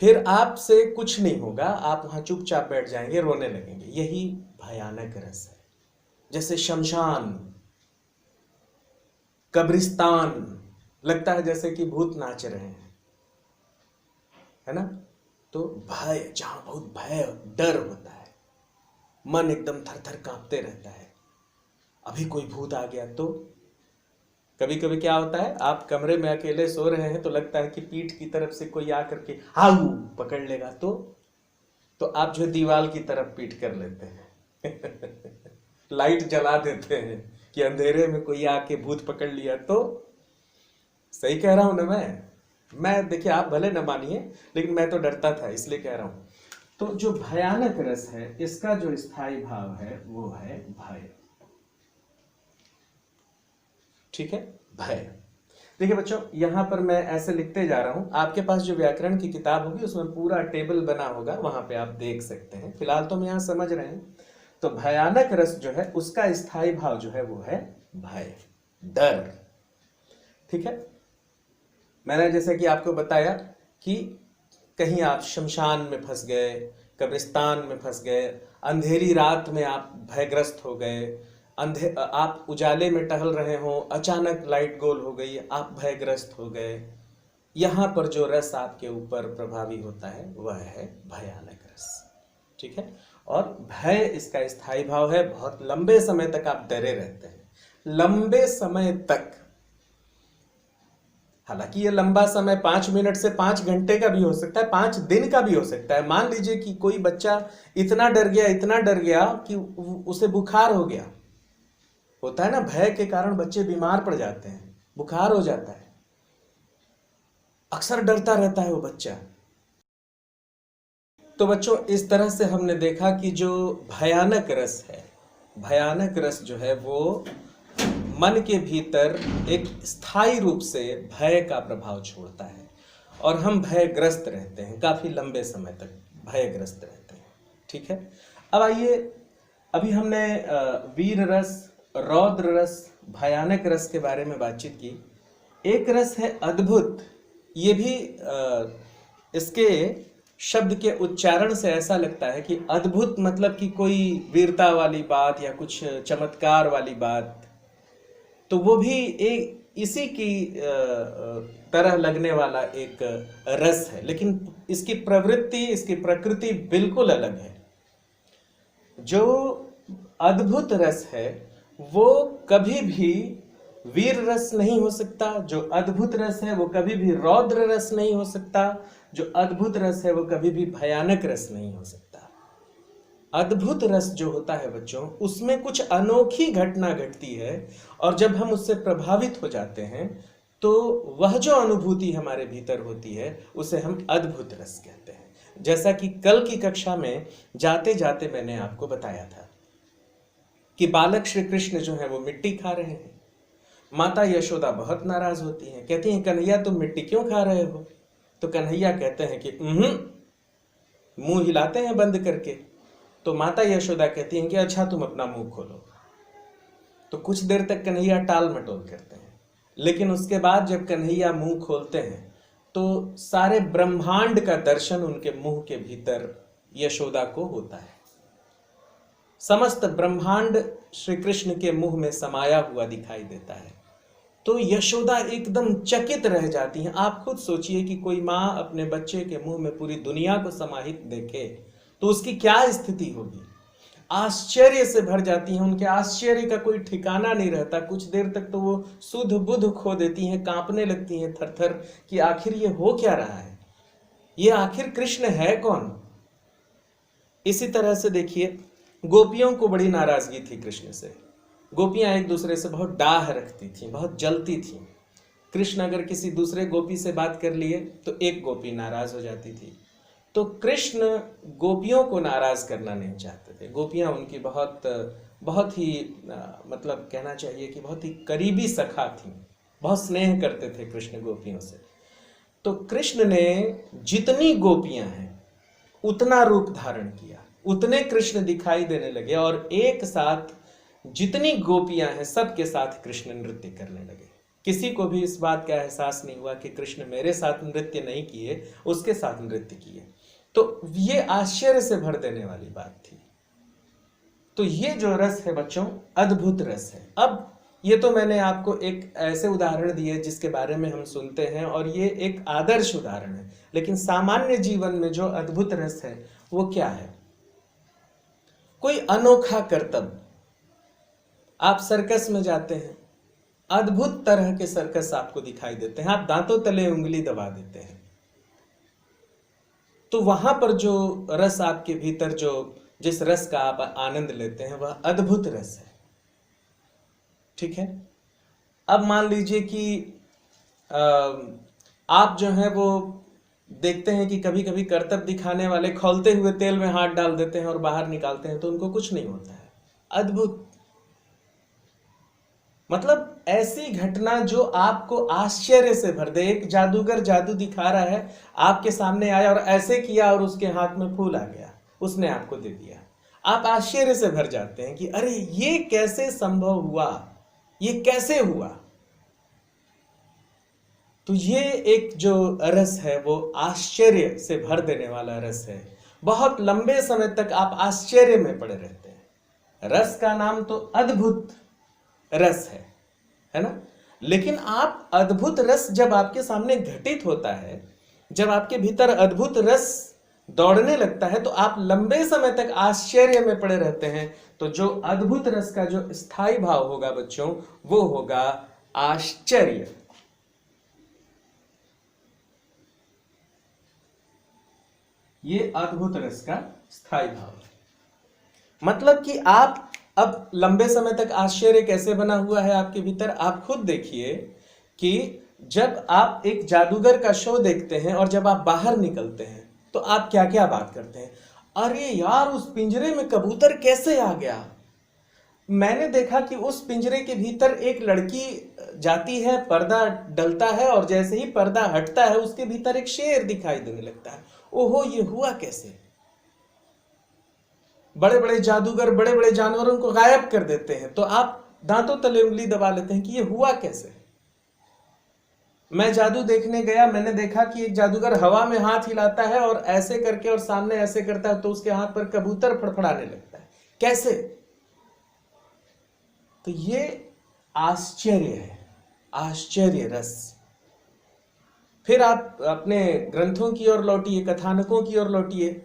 फिर आपसे कुछ नहीं होगा, आप वहां चुपचाप बैठ जाएंगे, रोने लगेंगे। यही भयानक रस है। जैसे शमशान, कब्रिस्तान, लगता है जैसे कि भूत नाच रहे हैं, है ना। तो भय, जहां बहुत भय, डर होता है, मन एकदम थर थर कांपते रहता है, अभी कोई भूत आ गया तो। कभी कभी क्या होता है, आप कमरे में अकेले सो रहे हैं तो लगता है कि पीठ की तरफ से कोई आकर के हाउ पकड़ लेगा, तो आप जो दीवार की तरफ पीठ कर लेते हैं लाइट जला देते हैं कि अंधेरे में कोई आके भूत पकड़ लिया तो। सही कह रहा हूं ना मैं देखिए, आप भले न मानिए, लेकिन मैं तो डरता था, इसलिए कह रहा हूं। तो जो भयानक रस है, इसका जो स्थायी भाव है वो है भय। ठीक है, भय। देखिए बच्चों, यहां पर मैं ऐसे लिखते जा रहा हूं, आपके पास जो व्याकरण की किताब होगी उसमें पूरा टेबल बना होगा, वहां पे आप देख सकते हैं। फिलहाल तो हम यहां समझ रहे हैं। तो भयानक रस जो है उसका स्थायी भाव जो है वो है भय, डर। ठीक है, मैंने जैसे कि आपको बताया कि कहीं आप शमशान में फंस गए, कब्रिस्तान में फंस गए, अंधेरी रात में आप भयग्रस्त हो गए, आप उजाले में टहल रहे हो, अचानक लाइट गोल हो गई, आप भयग्रस्त हो गए। यहाँ पर जो रस आपके ऊपर प्रभावी होता है वह है भयानक रस। ठीक है, और भय इसका स्थायी भाव है। बहुत लंबे समय तक आप डरे रहते हैं, लंबे समय तक। हालांकि ये लंबा समय 5 मिनट से 5 घंटे का भी हो सकता है, 5 दिन का भी हो सकता है। मान लीजिए कि कोई बच्चा इतना डर गया कि उसे बुखार हो गया। होता है ना, भय के कारण बच्चे बीमार पड़ जाते हैं, बुखार हो जाता है, अक्सर डरता रहता है वो बच्चा। तो बच्चों इस तरह से हमने देखा कि जो भयानक रस है, भयानक रस जो है वो मन के भीतर एक स्थायी रूप से भय का प्रभाव छोड़ता है और हम भयग्रस्त रहते हैं, काफी लंबे समय तक भयग्रस्त रहते हैं। ठीक है, अब आइए, अभी हमने वीर रस, रौद्र रस, भयानक रस के बारे में बातचीत की। एक रस है अद्भुत। ये भी इसके शब्द के उच्चारण से ऐसा लगता है कि अद्भुत मतलब कि कोई वीरता वाली बात या कुछ चमत्कार वाली बात, तो वो भी एक इसी की तरह लगने वाला एक रस है, लेकिन इसकी प्रवृत्ति, इसकी प्रकृति बिल्कुल अलग है। जो अद्भुत रस है वो कभी भी वीर रस नहीं हो सकता, जो अद्भुत रस है वो कभी भी रौद्र रस नहीं हो सकता, जो अद्भुत रस है वो कभी भी भयानक रस नहीं हो सकता। अद्भुत रस जो होता है बच्चों, उसमें कुछ अनोखी घटना घटती है और जब हम उससे प्रभावित हो जाते हैं तो वह जो अनुभूति हमारे भीतर होती है उसे हम अद्भुत रस कहते हैं। जैसा कि कल की कक्षा में जाते जाते मैंने आपको बताया था कि बालक श्री कृष्ण जो है वो मिट्टी खा रहे हैं। माता यशोदा बहुत नाराज होती हैं, कहती हैं कन्हैया तुम मिट्टी क्यों खा रहे हो? तो कन्हैया कहते हैं कि मुंह हिलाते हैं बंद करके। तो माता यशोदा कहती हैं कि अच्छा तुम अपना मुंह खोलो। तो कुछ देर तक कन्हैया टाल मटोल करते हैं, लेकिन उसके बाद जब कन्हैया मुंह खोलते हैं तो सारे ब्रह्मांड का दर्शन उनके मुंह के भीतर यशोदा को होता है। समस्त ब्रह्मांड श्री कृष्ण के मुंह में समाया हुआ दिखाई देता है। तो यशोदा एकदम चकित रह जाती हैं। आप खुद सोचिए कि कोई माँ अपने बच्चे के मुंह में पूरी दुनिया को समाहित देखे तो उसकी क्या स्थिति होगी। आश्चर्य से भर जाती हैं, उनके आश्चर्य का कोई ठिकाना नहीं रहता। कुछ देर तक तो वो सुध बुध खो देती हैं, कांपने लगती हैं थर थर कि आखिर ये हो क्या रहा है, ये आखिर कृष्ण है कौन। इसी तरह से देखिए, गोपियों को बड़ी नाराजगी थी कृष्ण से। गोपियां एक दूसरे से बहुत डाह रखती थी, बहुत जलती थी। कृष्ण अगर किसी दूसरे गोपी से बात कर लिए तो एक गोपी नाराज हो जाती थी। तो कृष्ण गोपियों को नाराज करना नहीं चाहते थे। गोपियां उनकी बहुत ही मतलब कहना चाहिए कि बहुत ही करीबी सखा थी, बहुत स्नेह करते थे कृष्ण गोपियों से। तो कृष्ण ने जितनी गोपियां हैं उतना रूप धारण किया, उतने कृष्ण दिखाई देने लगे और एक साथ जितनी गोपियां हैं सबके साथ कृष्ण नृत्य करने लगे। किसी को भी इस बात का एहसास नहीं हुआ कि कृष्ण मेरे साथ नृत्य नहीं किए, उसके साथ नृत्य किए। तो ये आश्चर्य से भर देने वाली बात थी। तो ये जो रस है बच्चों, अद्भुत रस है। अब ये तो मैंने आपको एक ऐसे उदाहरण दिए जिसके बारे में हम सुनते हैं और ये एक आदर्श उदाहरण है, लेकिन सामान्य जीवन में जो अद्भुत रस है वो क्या है? कोई अनोखा करतब। आप सर्कस में जाते हैं, अद्भुत तरह के सर्कस आपको दिखाई देते हैं, आप दांतों तले उंगली दबा देते हैं। तो वहां पर जो रस आपके भीतर, जो जिस रस का आप आनंद लेते हैं वह अद्भुत रस है। ठीक है, अब मान लीजिए कि आप जो है वो देखते हैं कि कभी कभी करतब दिखाने वाले खौलते हुए तेल में हाथ डाल देते हैं और बाहर निकालते हैं तो उनको कुछ नहीं होता है। अद्भुत मतलब ऐसी घटना जो आपको आश्चर्य से भर दे। एक जादूगर जादू दिखा रहा है, आपके सामने आया और ऐसे किया और उसके हाथ में फूल आ गया, उसने आपको दे दिया। आप आश्चर्य से भर जाते हैं कि अरे ये कैसे संभव हुआ, ये कैसे हुआ। तो ये एक जो रस है वो आश्चर्य से भर देने वाला रस है। बहुत लंबे समय तक आप आश्चर्य में पड़े रहते हैं। रस का नाम तो अद्भुत रस है ना। लेकिन आप अद्भुत रस जब आपके सामने घटित होता है, जब आपके भीतर अद्भुत रस दौड़ने लगता है तो आप लंबे समय तक आश्चर्य में पड़े रहते हैं। तो जो अद्भुत रस का जो स्थायी भाव होगा बच्चों, वो होगा आश्चर्य। ये अद्भुत रस का स्थायी भाव है। मतलब कि आप अब लंबे समय तक आश्चर्य कैसे बना हुआ है आपके भीतर, आप खुद देखिए कि जब आप एक जादूगर का शो देखते हैं और जब आप बाहर निकलते हैं तो आप क्या क्या बात करते हैं, अरे यार उस पिंजरे में कबूतर कैसे आ गया, मैंने देखा कि उस पिंजरे के भीतर एक लड़की जाती है, पर्दा डलता है और जैसे ही पर्दा हटता है उसके भीतर एक शेर दिखाई देने लगता है। ओहो, ये हुआ कैसे। बड़े बड़े जादूगर बड़े बड़े जानवरों को गायब कर देते हैं, तो आप दांतों तले उंगली दबा लेते हैं कि ये हुआ कैसे। मैं जादू देखने गया, मैंने देखा कि एक जादूगर हवा में हाथ हिलाता है और ऐसे करके और सामने ऐसे करता है तो उसके हाथ पर कबूतर फड़फड़ाने लगता है, कैसे। तो ये आश्चर्य है, आश्चर्य रस। फिर आप अपने ग्रंथों की ओर लौटिए, कथानकों की ओर लौटिए।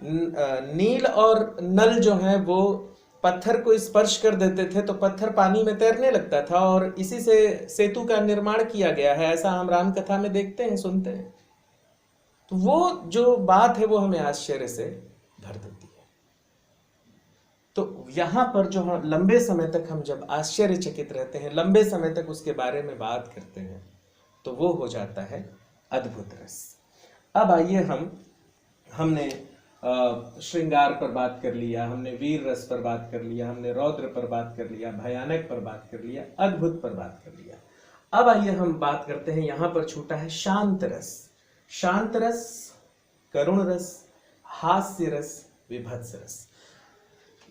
नील और नल जो है वो पत्थर को स्पर्श कर देते थे तो पत्थर पानी में तैरने लगता था, और इसी से सेतु का निर्माण किया गया है, ऐसा हम राम कथा में देखते हैं, सुनते हैं। तो वो जो बात है वो हमें आश्चर्य से भर देती है। तो यहां पर जो हम लंबे समय तक हम जब आश्चर्यचकित रहते हैं, लंबे समय तक उसके बारे में बात करते हैं, तो वो हो जाता है अद्भुत रस। अब आइए हमने श्रृंगार पर बात कर लिया, हमने वीर रस पर बात कर लिया, हमने रौद्र पर बात कर लिया, भयानक पर बात कर लिया, अद्भुत पर बात कर लिया। अब आइए हम बात करते हैं, यहां पर छूटा है शांत रस। शांत रस, करुण रस, हास्य रस, विभत्स रस।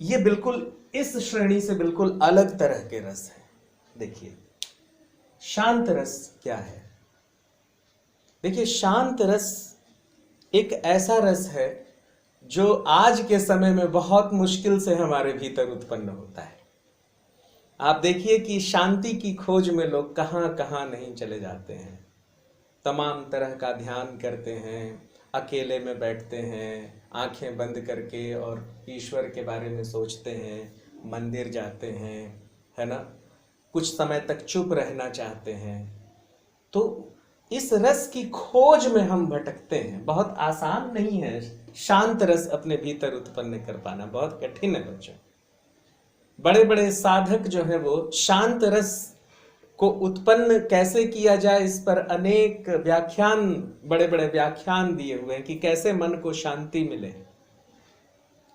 ये बिल्कुल इस श्रेणी से बिल्कुल अलग तरह के रस हैं। देखिए शांत रस क्या है। देखिए शांत रस एक ऐसा रस है जो आज के समय में बहुत मुश्किल से हमारे भीतर उत्पन्न होता है। आप देखिए कि शांति की खोज में लोग कहां कहां नहीं चले जाते हैं, तमाम तरह का ध्यान करते हैं, अकेले में बैठते हैं आंखें बंद करके और ईश्वर के बारे में सोचते हैं, मंदिर जाते हैं, है ना, कुछ समय तक चुप रहना चाहते हैं। तो इस रस की खोज में हम भटकते हैं। बहुत आसान नहीं है शांत रस अपने भीतर उत्पन्न कर पाना, बहुत कठिन है बच्चों। बड़े बड़े साधक जो है वो शांत रस को उत्पन्न कैसे किया जाए इस पर अनेक व्याख्यान, बड़े बड़े व्याख्यान दिए हुए हैं कि कैसे मन को शांति मिले।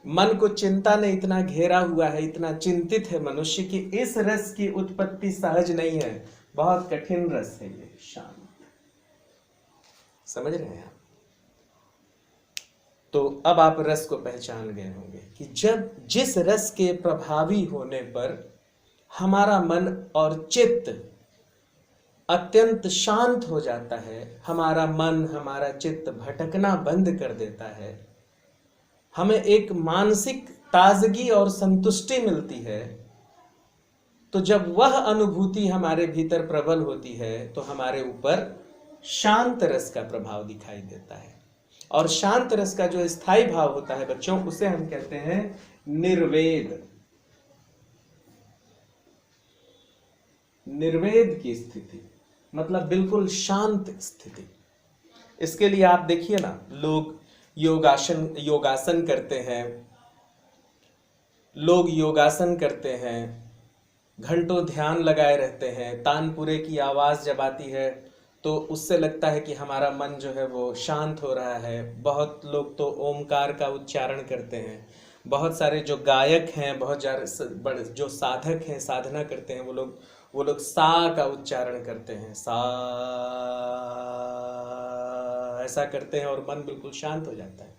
मन को चिंता ने इतना घेरा हुआ है, इतना चिंतित है मनुष्य कि इस रस की उत्पत्ति सहज नहीं है, बहुत कठिन रस है ये शांत। समझ रहे हैं आप? तो अब आप रस को पहचान गए होंगे कि जब जिस रस के प्रभावी होने पर हमारा मन और चित्त अत्यंत शांत हो जाता है, हमारा मन हमारा चित्त भटकना बंद कर देता है, हमें एक मानसिक ताजगी और संतुष्टि मिलती है, तो जब वह अनुभूति हमारे भीतर प्रबल होती है तो हमारे ऊपर शांत रस का प्रभाव दिखाई देता है। और शांत रस का जो स्थायी भाव होता है बच्चों, उसे हम कहते हैं निर्वेद। निर्वेद की स्थिति मतलब बिल्कुल शांत स्थिति। इसके लिए आप देखिए ना, लोग योगासन करते हैं, लोग योगासन करते हैं, घंटों ध्यान लगाए रहते हैं। तानपुरे की आवाज जब आती है तो उससे लगता है कि हमारा मन जो है वो शांत हो रहा है। बहुत लोग तो ओमकार का उच्चारण करते हैं। बहुत सारे जो गायक हैं, बहुत बड़े जो साधक हैं, साधना करते हैं, वो लोग सा का उच्चारण करते हैं, सा ऐसा करते हैं और मन बिल्कुल शांत हो जाता है।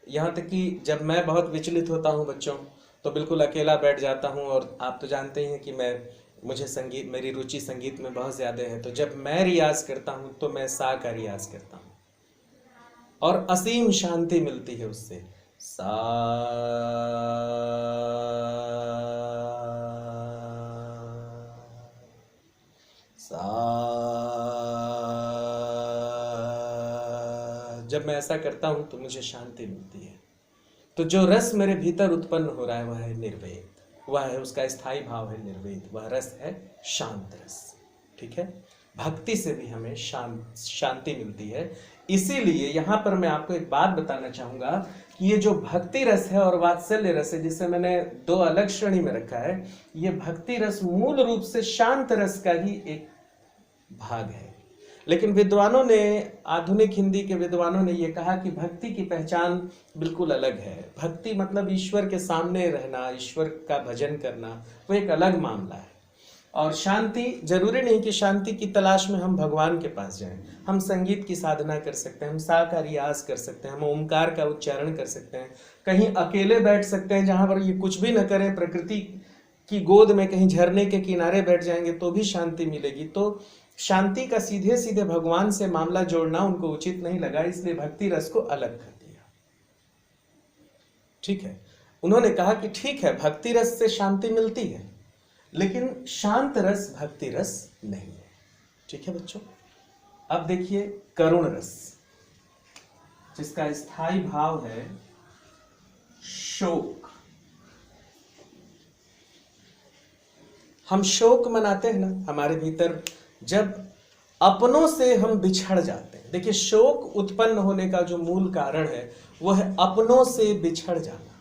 यहाँ तक कि जब मैं बहुत विचलित होता हूँ बच्चों, तो बिल्कुल अकेला बैठ जाता हूँ। और आप तो जानते हैं कि मुझे संगीत, मेरी रुचि संगीत में बहुत ज़्यादा है। तो जब मैं रियाज करता हूँ तो मैं सा का रियाज करता हूँ और असीम शांति मिलती है उससे। सा जब मैं ऐसा करता हूं तो मुझे शांति मिलती है। तो जो रस मेरे भीतर उत्पन्न हो रहा है वह है निर्वेद, वह है उसका स्थायी भाव है निर्वेद, वह रस है शांत रस। ठीक है, भक्ति से भी हमें शांति मिलती है। इसीलिए यहां पर मैं आपको एक बात बताना चाहूंगा कि ये जो भक्ति रस है और वात्सल्य रस है, जिसे मैंने दो अलग श्रेणी में रखा है, ये भक्ति रस मूल रूप से शांत रस का ही एक भाग है। लेकिन विद्वानों ने, आधुनिक हिंदी के विद्वानों ने ये कहा कि भक्ति की पहचान बिल्कुल अलग है। भक्ति मतलब ईश्वर के सामने रहना, ईश्वर का भजन करना, वो एक अलग मामला है। और शांति, जरूरी नहीं कि शांति की तलाश में हम भगवान के पास जाएं। हम संगीत की साधना कर सकते हैं, हम सा का रियाज कर सकते हैं, हम ओमकार का उच्चारण कर सकते हैं, कहीं अकेले बैठ सकते हैं जहां पर ये कुछ भी न करें, प्रकृति की गोद में कहीं झरने के किनारे बैठ जाएंगे तो भी शांति मिलेगी। तो शांति का सीधे सीधे भगवान से मामला जोड़ना उनको उचित नहीं लगा, इसलिए भक्ति रस को अलग कर दिया। ठीक है, उन्होंने कहा कि ठीक है, भक्ति रस से शांति मिलती है, लेकिन शांत रस भक्ति रस नहीं है। ठीक है बच्चों, अब देखिए करुण रस, जिसका स्थायी भाव है शोक। हम शोक मनाते हैं ना हमारे भीतर, जब अपनों से हम बिछड़ जाते हैं। देखिए, शोक उत्पन्न होने का जो मूल कारण है वो है अपनों से बिछड़ जाना,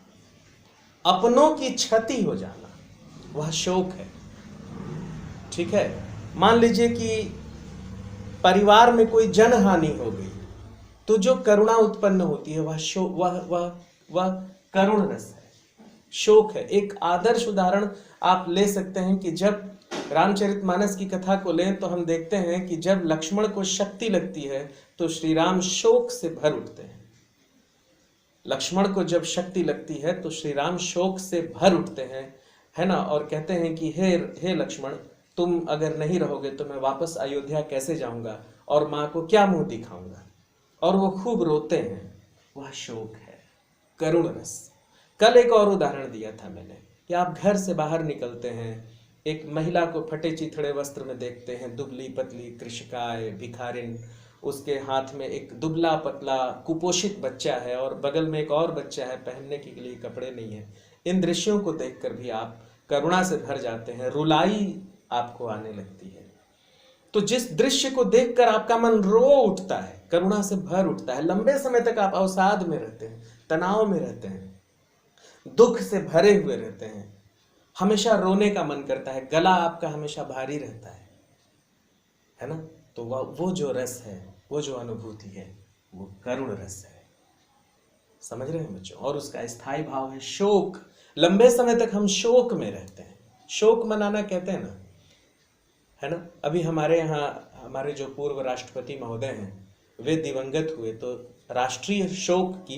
अपनों की क्षति हो जाना, वह शोक है। ठीक है, मान लीजिए कि परिवार में कोई जनहानि हो गई तो जो करुणा उत्पन्न होती है वह शोक, वह करुण रस है, शोक है। एक आदर्श उदाहरण आप ले सकते हैं कि जब रामचरितमानस की कथा को लें तो हम देखते हैं कि जब लक्ष्मण को शक्ति लगती है तो श्री राम शोक से भर उठते हैं। लक्ष्मण को जब शक्ति लगती है तो श्री राम शोक से भर उठते हैं, है ना, और कहते हैं कि हे लक्ष्मण, तुम अगर नहीं रहोगे तो मैं वापस अयोध्या कैसे जाऊंगा और माँ को क्या मुंह दिखाऊंगा। और वो खूब रोते हैं, वह शोक है, करुण रस। कल एक और उदाहरण दिया था मैंने कि आप घर से बाहर निकलते हैं, एक महिला को फटे चिथड़े वस्त्र में देखते हैं, दुबली पतली कृषकाय भिखारिन, उसके हाथ में एक दुबला पतला कुपोषित बच्चा है और बगल में एक और बच्चा है, पहनने के लिए कपड़े नहीं है। इन दृश्यों को देखकर भी आप करुणा से भर जाते हैं, रुलाई आपको आने लगती है। तो जिस दृश्य को देखकर आपका मन रो उठता है, करुणा से भर उठता है, लंबे समय तक आप अवसाद में रहते हैं, तनाव में रहते हैं, दुख से भरे हुए रहते हैं, हमेशा रोने का मन करता है, गला आपका हमेशा भारी रहता है ना, तो वो जो रस है, वो जो अनुभूति है, वो करुण रस है। समझ रहे हैं बच्चों? और उसका स्थायी भाव है शोक। लंबे समय तक हम शोक में रहते हैं, शोक मनाना कहते हैं ना, है ना। अभी हमारे यहाँ हमारे जो पूर्व राष्ट्रपति महोदय हैं वे दिवंगत हुए तो राष्ट्रीय शोक की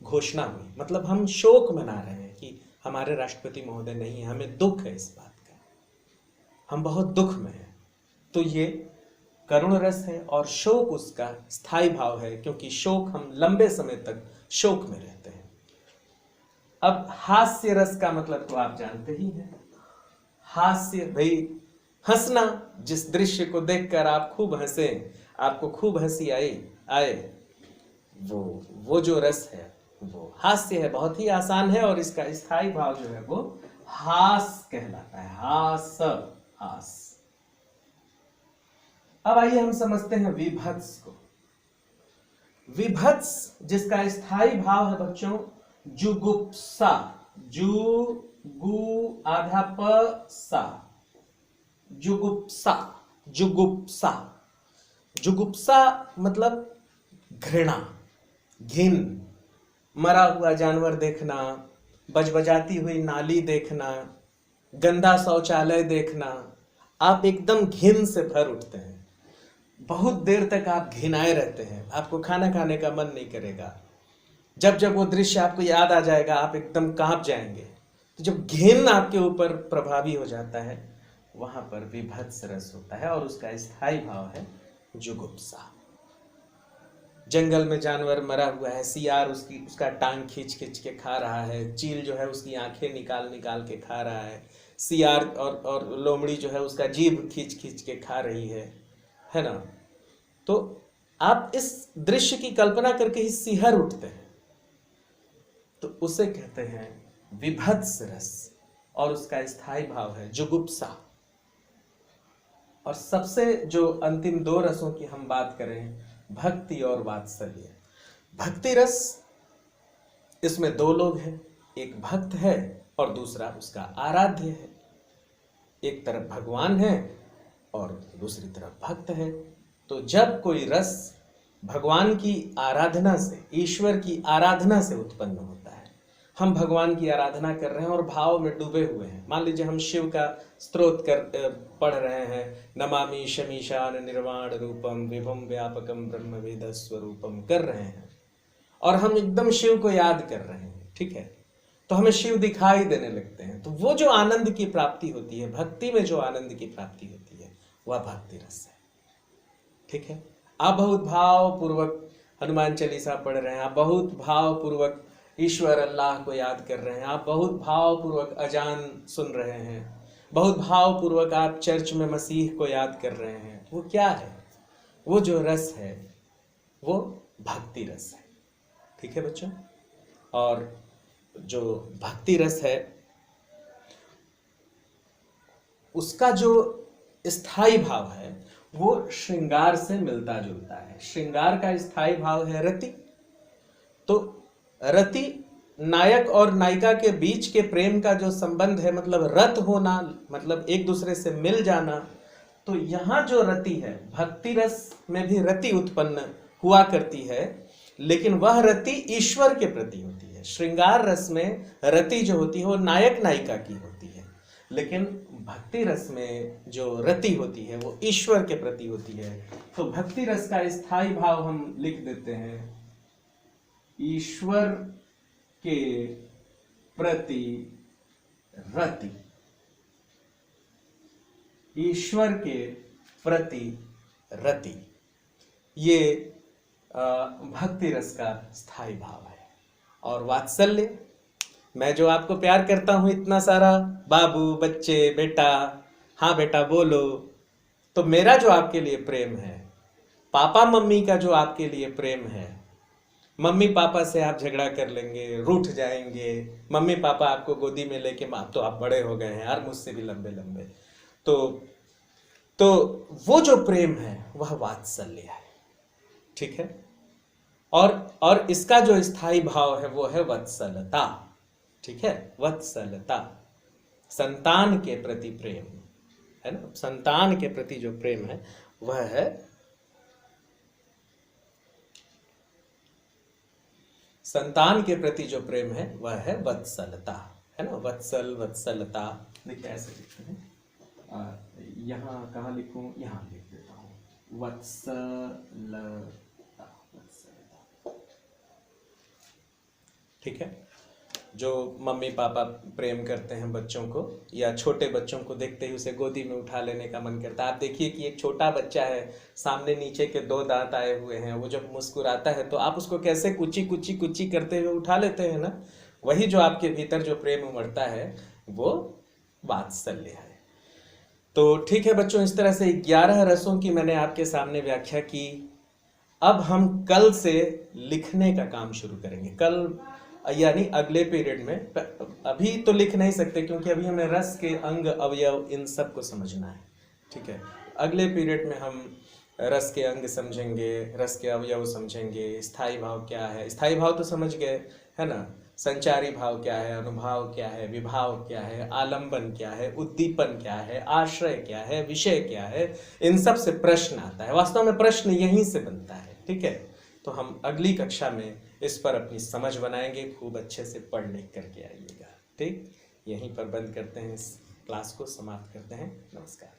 घोषणा हुई। मतलब हम शोक मना रहे हैं कि हमारे राष्ट्रपति महोदय नहीं है, हमें दुख है इस बात का, हम बहुत दुख में हैं। तो ये करुण रस है और शोक उसका स्थायी भाव है, क्योंकि शोक, हम लंबे समय तक शोक में रहते हैं। अब हास्य रस का मतलब तो आप जानते ही हैं। हास्य, भाई हंसना, जिस दृश्य को देखकर आप खूब हंसे, आपको खूब हंसी आए, वो जो रस है वो हास्य है। बहुत ही आसान है और इसका स्थायी भाव जो है वो हास कहलाता है, हास। अब आइए हम समझते हैं विभत्स को। विभत्स जिसका स्थायी भाव है बच्चों जुगुप्सा, जुगु आधा प सा, जुगुप्सा मतलब घृणा, घिन, मरा हुआ जानवर देखना, बजबजाती हुई नाली देखना, गंदा शौचालय देखना, आप एकदम घिन से भर उठते हैं। बहुत देर तक आप घिनाए रहते हैं, आपको खाना खाने का मन नहीं करेगा। जब जब वो दृश्य आपको याद आ जाएगा आप एकदम कांप जाएंगे। तो जब घिन आपके ऊपर प्रभावी हो जाता है वहां पर विभत्स रस होता है और उसका स्थायी भाव है जुगुप्सा। जंगल में जानवर मरा हुआ है, सियार उसका टांग खींच खींच के खा रहा है, चील जो है उसकी आंखें निकाल निकाल के खा रहा है, सियार और लोमड़ी जो है उसका जीभ खींच खींच के खा रही है ना। तो आप इस दृश्य की कल्पना करके ही सिहर उठते हैं, तो उसे कहते हैं विभत्स रस और उसका स्थायी भाव है जुगुप्सा। और सबसे जो अंतिम दो रसों की हम बात करें, भक्ति और वात्सल्य। भक्ति रस, इसमें दो लोग हैं, एक भक्त है और दूसरा उसका आराध्य है। एक तरफ भगवान है और दूसरी तरफ भक्त है। तो जब कोई रस भगवान की आराधना से, ईश्वर की आराधना से उत्पन्न होता है, हम भगवान की आराधना कर रहे हैं और भाव में डूबे हुए हैं। मान लीजिए हम शिव का स्तोत्र पढ़ रहे हैं, नमामि शमीशान निर्वाण रूपम विभुम व्यापकम ब्रह्म वेद स्वरूपम कर रहे हैं, और हम एकदम शिव को याद कर रहे हैं, ठीक है, तो हमें शिव दिखाई देने लगते हैं। तो वो जो आनंद की प्राप्ति होती है, भक्ति में जो आनंद की प्राप्ति होती है, वह भक्ति रस है, ठीक है। आप बहुत भाव पूर्वक हनुमान चालीसा पढ़ रहे हैं, आप बहुत भाव पूर्वक ईश्वर अल्लाह को याद कर रहे हैं, आप बहुत भाव पूर्वक अजान सुन रहे हैं, बहुत भाव पूर्वक आप चर्च में मसीह को याद कर रहे हैं। वो क्या है? वो जो रस है वो भक्ति रस है, ठीक है बच्चों। और जो भक्ति रस है उसका जो स्थायी भाव है वो श्रृंगार से मिलता जुलता है। श्रृंगार का स्थायी भाव है रति। तो रति नायक और नायिका के बीच के प्रेम का जो संबंध है, मतलब रत होना, मतलब एक दूसरे से मिल जाना। तो यहाँ जो रति है, भक्ति रस में भी रति उत्पन्न हुआ करती है, लेकिन वह रति ईश्वर के प्रति होती है। श्रृंगार रस में रति जो होती है वो नायक नायिका की होती है, लेकिन भक्ति रस में जो रति होती है वो ईश्वर के प्रति होती है। तो भक्ति रस का स्थायी भाव हम लिख देते हैं, ईश्वर के प्रति रति। ईश्वर के प्रति रति, ये भक्ति रस का स्थायी भाव है। और वात्सल्य, मैं जो आपको प्यार करता हूं इतना सारा, बाबू, बच्चे, बेटा, हाँ बेटा बोलो, तो मेरा जो आपके लिए प्रेम है, पापा मम्मी का जो आपके लिए प्रेम है, मम्मी पापा से आप झगड़ा कर लेंगे, रूठ जाएंगे, मम्मी पापा आपको गोदी में लेके, माँ तो आप बड़े हो गए हैं यार, मुझसे भी लंबे लंबे, तो वो जो प्रेम है वह वात्सल्य है, ठीक है। और इसका जो स्थायी भाव है वो है वत्सलता, ठीक है। वत्सलता, संतान के प्रति प्रेम है ना, संतान के प्रति जो प्रेम है वह है संतान के प्रति जो प्रेम है वह है वत्सलता, है ना। वत्सल, वत्सलता, देखिए ऐसे लिखते हैं, यहाँ कहाँ लिखूं, यहाँ लिख देता हूँ, वत्सलता, वत्सलता, ठीक है। जो मम्मी पापा प्रेम करते हैं बच्चों को, या छोटे बच्चों को देखते ही उसे गोदी में उठा लेने का मन करता है। आप देखिए कि एक छोटा बच्चा है, सामने नीचे के 2 दांत आए हुए हैं, वो जब मुस्कुराता है तो आप उसको कैसे कुची कुची कुची करते हुए उठा लेते हैं ना। वही जो आपके भीतर जो प्रेम उमड़ता है वो वात्सल्य है। तो ठीक है बच्चों, इस तरह से 11 रसों की मैंने आपके सामने व्याख्या की। अब हम कल से लिखने का काम शुरू करेंगे, कल यानी अगले पीरियड में। अभी तो लिख नहीं सकते क्योंकि अभी हमें रस के अंग अवयव इन सब को समझना है, ठीक है। अगले पीरियड में हम रस के अंग समझेंगे, रस के अवयव समझेंगे, स्थायी भाव क्या है, स्थायी भाव तो समझ गए है ना, संचारी भाव क्या है, अनुभाव क्या है, विभाव क्या है, आलंबन क्या है, उद्दीपन क्या है, आश्रय क्या है, विषय क्या है, इन सब से प्रश्न आता है। वास्तव में प्रश्न यहीं से बनता है, ठीक है। तो हम अगली कक्षा में इस पर अपनी समझ बनाएंगे, खूब अच्छे से पढ़ लिख करके आइएगा, ठीक। यहीं पर बंद करते हैं, इस क्लास को समाप्त करते हैं। नमस्कार।